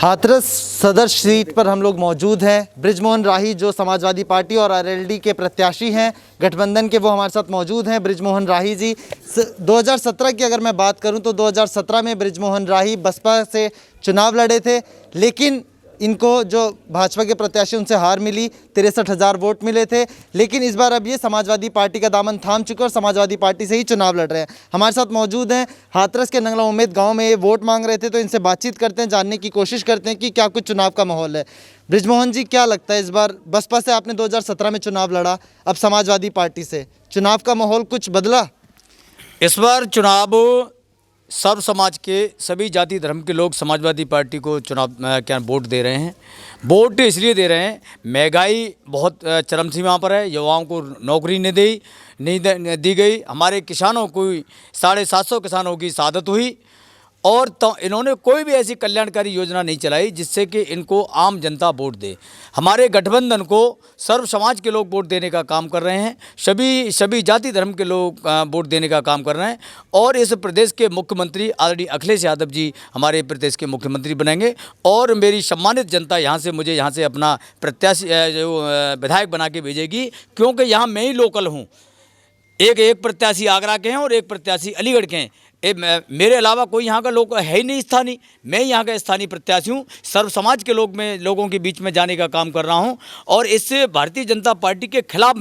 हाथरस सदर सीट पर हम लोग मौजूद हैं। बृजमोहन राही जो समाजवादी पार्टी और आरएलडी के प्रत्याशी हैं गठबंधन के, वो हमारे साथ मौजूद हैं। बृजमोहन राही जी 2017 की अगर मैं बात करूं तो 2017 में बृजमोहन राही बसपा से चुनाव लड़े थे, लेकिन इनको जो भाजपा के प्रत्याशी उनसे हार मिली, 63,000 वोट मिले थे। लेकिन इस बार अब ये समाजवादी पार्टी का दामन थाम चुके और समाजवादी पार्टी से ही चुनाव लड़ रहे हैं। हमारे साथ मौजूद हैं हाथरस के नंगला उम्मेद गांव में, ये वोट मांग रहे थे, तो इनसे बातचीत करते हैं, जानने की कोशिश करते हैं कि क्या कुछ चुनाव का माहौल है। बृजमोहन जी, क्या लगता है इस बार बसपा से आपने 2017 में चुनाव लड़ा, अब समाजवादी पार्टी से चुनाव का माहौल कुछ बदला? इस बार चुनाव सर्व समाज के सभी जाति धर्म के लोग समाजवादी पार्टी को चुनाव वोट दे रहे हैं। वोट इसलिए दे रहे हैं, महंगाई बहुत चरम सीमा पर है, युवाओं को नौकरी नहीं दी गई, हमारे किसानों को 750 किसानों की शहादत हुई, और तो इन्होंने कोई भी ऐसी कल्याणकारी योजना नहीं चलाई जिससे कि इनको आम जनता वोट दे। हमारे गठबंधन को सर्व समाज के लोग वोट देने का काम कर रहे हैं, सभी जाति धर्म के लोग वोट देने का काम कर रहे हैं, और इस प्रदेश के मुख्यमंत्री आदरणीय अखिलेश यादव जी हमारे प्रदेश के मुख्यमंत्री बनेंगे। और मेरी सम्मानित जनता मुझे यहाँ से अपना प्रत्याशी जो विधायक बना के भेजेगी, क्योंकि यहाँ मैं ही लोकल हूँ। एक प्रत्याशी आगरा के हैं और एक प्रत्याशी अलीगढ़ के हैं। मेरे अलावा कोई यहाँ का लोग है ही नहीं स्थानीय, मैं यहाँ का स्थानीय प्रत्याशी हूँ। सर्व समाज के लोगों के बीच में जाने का काम कर रहा हूँ, और इससे भारतीय जनता पार्टी के खिलाफ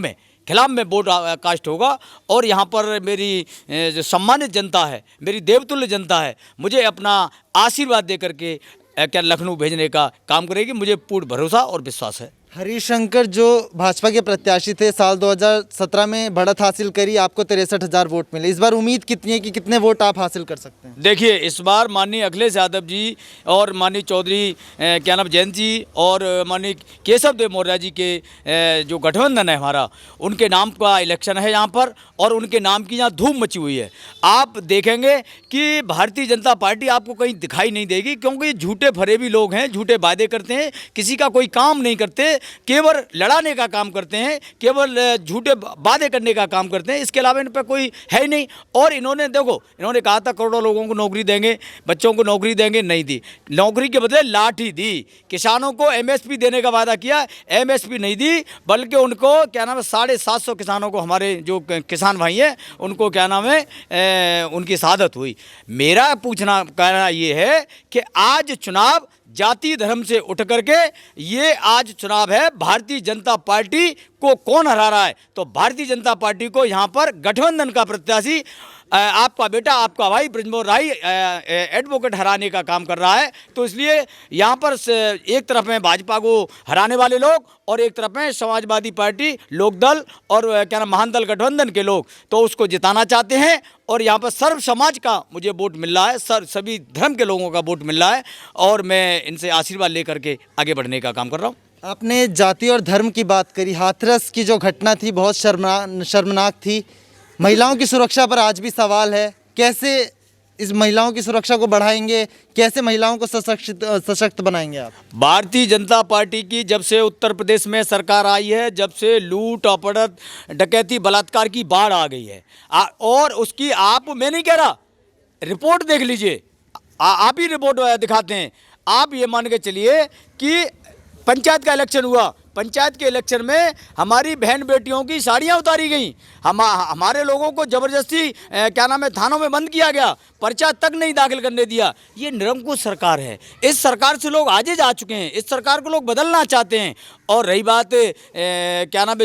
में वोट कास्ट होगा। और यहाँ पर मेरी जो सम्मानित जनता है, मेरी देवतुल्य जनता है, मुझे अपना आशीर्वाद दे करके लखनऊ भेजने का काम करेगी। मुझे पूर्ण भरोसा और विश्वास है। हरिशंकर जो भाजपा के प्रत्याशी थे, साल 2017 में बढ़त हासिल करी, आपको 63,000 वोट मिले। इस बार उम्मीद कितनी है कि कितने वोट आप हासिल कर सकते हैं? देखिए, इस बार माननीय अखिलेश यादव जी और माननीय चौधरी जयंत जी और माननीय केशव देव मौर्य जी के जो गठबंधन है हमारा, उनके नाम का इलेक्शन है यहाँ पर, और उनके नाम की यहाँ धूम मची हुई है। आप देखेंगे कि भारतीय जनता पार्टी आपको कहीं दिखाई नहीं देगी, क्योंकि झूठे फरेबी लोग हैं, झूठे वादे करते हैं, किसी का कोई काम नहीं करते, केवल लड़ाने का काम करते हैं, केवल झूठे वादे करने का काम करते हैं। इसके अलावा इन पर कोई है ही नहीं। और इन्होंने कहा था करोड़ों लोगों को नौकरी देंगे, बच्चों को नौकरी देंगे, नहीं दी। नौकरी के बदले लाठी दी। किसानों को एमएसपी देने का वादा किया, एमएसपी नहीं दी, बल्कि उनको 750 किसानों को, हमारे जो किसान भाई हैं, उनको उनकी शहादत हुई। मेरा कहना ये है कि आज चुनाव जाति धर्म से उठ करके ये आज चुनाव है भारतीय जनता पार्टी को कौन हरा रहा है। तो भारतीय जनता पार्टी को यहाँ पर गठबंधन का प्रत्याशी, आपका बेटा, आपका भाई बृजमोहन राही एडवोकेट हराने का काम कर रहा है। तो इसलिए यहाँ पर एक तरफ में भाजपा को हराने वाले लोग, और एक तरफ में समाजवादी पार्टी, लोकदल और महानदल गठबंधन के लोग, तो उसको जिताना चाहते हैं। और यहाँ पर सर्व समाज का मुझे वोट मिल रहा है, सभी धर्म के लोगों का वोट मिल रहा है, और मैं इनसे आशीर्वाद लेकर के आगे बढ़ने का काम कर रहा हूँ। आपने जाति और धर्म की बात करी। हाथरस की जो घटना थी बहुत शर्मनाक थी। महिलाओं की सुरक्षा पर आज भी सवाल है। कैसे इस महिलाओं की सुरक्षा को बढ़ाएंगे, कैसे महिलाओं को सशक्त बनाएंगे आप? भारतीय जनता पार्टी की जब से उत्तर प्रदेश में सरकार आई है, जब से लूट, अपहरण, डकैती, बलात्कार की बाढ़ आ गई है, और उसकी मैं नहीं कह रहा, रिपोर्ट देख लीजिए, आप ही रिपोर्ट दिखाते हैं। आप ये मान के चलिए कि पंचायत का इलेक्शन हुआ, पंचायत के इलेक्शन में हमारी बहन बेटियों की साड़ियाँ उतारी गई, हमारे लोगों को ज़बरदस्ती थानों में बंद किया गया, पर्चा तक नहीं दाखिल करने दिया। ये निरंकुश सरकार है। इस सरकार से लोग आजे जा चुके हैं, इस सरकार को लोग बदलना चाहते हैं। और रही बात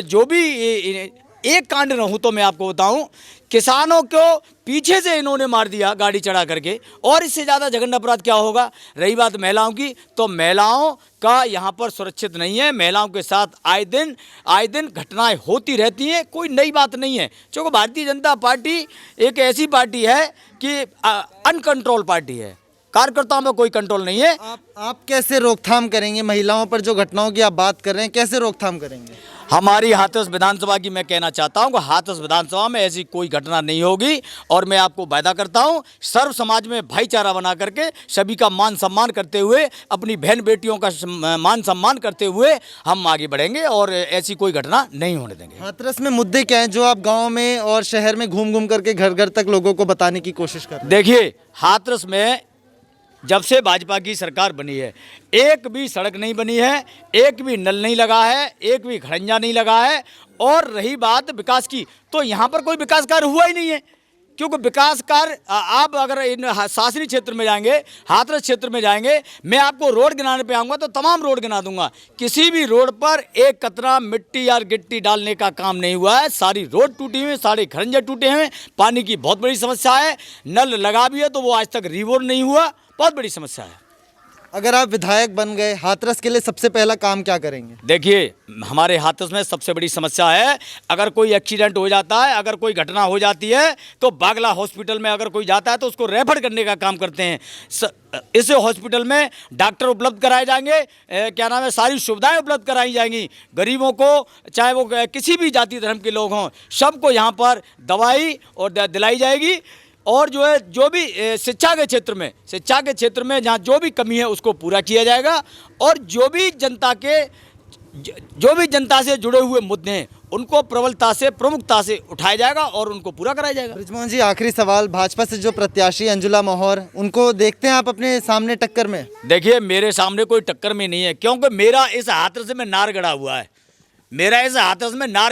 जो भी एक कांड न हो, तो मैं आपको बताऊं, किसानों को पीछे से इन्होंने मार दिया गाड़ी चढ़ा करके, और इससे ज़्यादा जघन्य अपराध क्या होगा। रही बात महिलाओं की, तो महिलाओं का यहाँ पर सुरक्षित नहीं है। महिलाओं के साथ आए दिन घटनाएं होती रहती हैं, कोई नई बात नहीं है। क्योंकि भारतीय जनता पार्टी एक ऐसी पार्टी है कि अनकंट्रोल पार्टी है, कार्यकर्ताओं में कोई कंट्रोल नहीं है। आप कैसे रोकथाम करेंगे महिलाओं पर जो घटनाओं की आप बात कर रहे हैं, कैसे रोकथाम करेंगे? हमारी हाथरस विधानसभा की मैं कहना चाहता हूं कि हाथरस विधानसभा में ऐसी कोई घटना नहीं होगी, और मैं आपको वादा करता हूं सर्व समाज में भाईचारा बना करके, सभी का मान सम्मान करते हुए, अपनी बहन बेटियों का मान सम्मान करते हुए हम आगे बढ़ेंगे, और ऐसी कोई घटना नहीं होने देंगे। हाथरस में मुद्दे क्या हैं जो आप गाँव में और शहर में घूम घूम करके घर घर तक लोगों को बताने की कोशिश कर रहे हैं? देखिए, हाथरस में जब से भाजपा की सरकार बनी है एक भी सड़क नहीं बनी है, एक भी नल नहीं लगा है, एक भी खड़ंजा नहीं लगा है। और रही बात विकास की, तो यहाँ पर कोई विकास कार्य हुआ ही नहीं है, क्योंकि विकास कार्य आप अगर इन शासनीय क्षेत्र में जाएंगे, हाथरस क्षेत्र में जाएंगे, मैं आपको रोड गिनाने पे आऊँगा तो तमाम रोड गिना दूंगा। किसी भी रोड पर एक कतरा मिट्टी या गिट्टी डालने का काम नहीं हुआ है। सारी रोड टूटी हुई, सारे खरंजे टूटे हैं, पानी की बहुत बड़ी समस्या है। नल लगा भी है तो वो आज तक रिवोर नहीं हुआ, बहुत बड़ी समस्या है। अगर आप विधायक बन गए, हाथरस के लिए सबसे पहला काम क्या करेंगे? देखिए, हमारे हाथरस में सबसे बड़ी समस्या है, अगर कोई एक्सीडेंट हो जाता है, अगर कोई घटना हो जाती है तो बागला हॉस्पिटल में अगर कोई जाता है तो उसको रेफर करने का काम करते हैं। इस हॉस्पिटल में डॉक्टर उपलब्ध कराए जाएंगे, क्या नाम है, सारी सुविधाएं उपलब्ध कराई जाएंगी। गरीबों को, चाहे वो किसी भी जाति धर्म के लोग हों, सबको यहाँ पर दवाई और दिलाई जाएगी। और जो है, जो भी शिक्षा के क्षेत्र में जहाँ जो भी कमी है उसको पूरा किया जाएगा। और जो भी जनता से जुड़े हुए मुद्दे हैं उनको प्रबलता से, प्रमुखता से उठाया जाएगा और उनको पूरा कराया जाएगा। बृजमोहन जी, आखिरी सवाल, भाजपा से जो प्रत्याशी अंजुला मौहर, उनको देखते हैं आप अपने सामने टक्कर में? देखिए, मेरे सामने कोई टक्कर में नहीं है, क्योंकि मेरा इस हाथरस में नार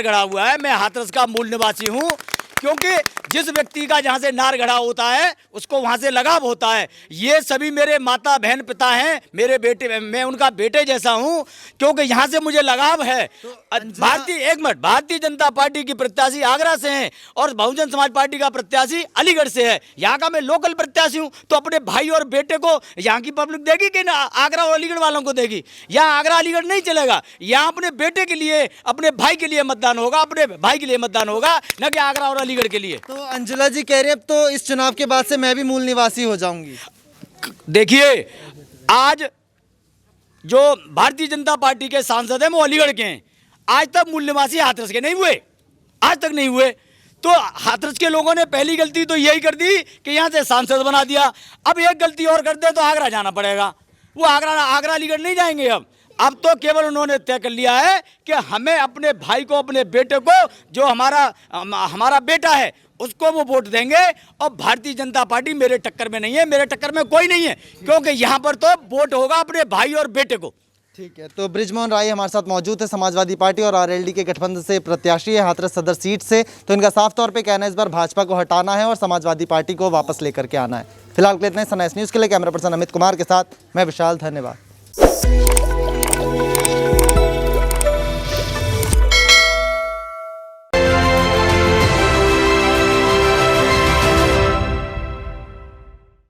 गड़ा हुआ है। मैं हाथरस का मूल निवासी हूँ, क्योंकि जिस व्यक्ति का जहाँ से नार गढ़ा होता है उसको वहाँ से लगाव होता है। ये सभी मेरे माता बहन पिता हैं, मेरे बेटे, मैं उनका बेटे जैसा हूँ, क्योंकि यहाँ से मुझे लगाव है। भारतीय जनता पार्टी की प्रत्याशी आगरा से हैं और बहुजन समाज पार्टी का प्रत्याशी अलीगढ़ से है। यहाँ का मैं लोकल प्रत्याशी हूँ, तो अपने भाई और बेटे को यहाँ की पब्लिक देगी कि आगरा और अलीगढ़ वालों को देगी? यहाँ आगरा अलीगढ़ नहीं चलेगा, यहाँ अपने बेटे के लिए, अपने भाई के लिए मतदान होगा, न कि आगरा और अलीगढ़ के लिए। तो अंजुला जी कह रहे हैं अब तो इस चुनाव के बाद से मैं भी मूल निवासी हो जाऊंगी। देखिए, आज जो भारतीय जनता पार्टी के सांसद हैं वो अलीगढ़ के हैं, आज तक मूल निवासी हाथरस के नहीं हुए, आज तक नहीं हुए। तो हाथरस के लोगों ने पहली गलती तो यही कर दी कि यहाँ से सांसद बना दिया। अब एक गलती और कर दे तो आगरा जाना पड़ेगा, वो आगरा अलीगढ़ नहीं जाएंगे। अब तो केवल उन्होंने तय कर लिया है कि हमें अपने भाई को, अपने बेटे को, जो हमारा बेटा है उसको वो वोट देंगे। और भारतीय जनता पार्टी मेरे टक्कर में नहीं है, मेरे टक्कर में कोई नहीं है, क्योंकि यहाँ पर तो वोट होगा अपने भाई और बेटे को। ठीक है, तो बृजमोहन राही हमारे साथ मौजूद है, समाजवादी पार्टी और आरएलडी के गठबंधन से प्रत्याशी है हाथरस सदर सीट से। तो इनका साफ तौर पे कहना है इस बार भाजपा को हटाना है और समाजवादी पार्टी को वापस लेकर के आना है। फिलहाल के लिए इतना ही। सनराइज न्यूज़ के लिए कैमरा पर्सन अमित कुमार के साथ मैं विशाल, धन्यवाद।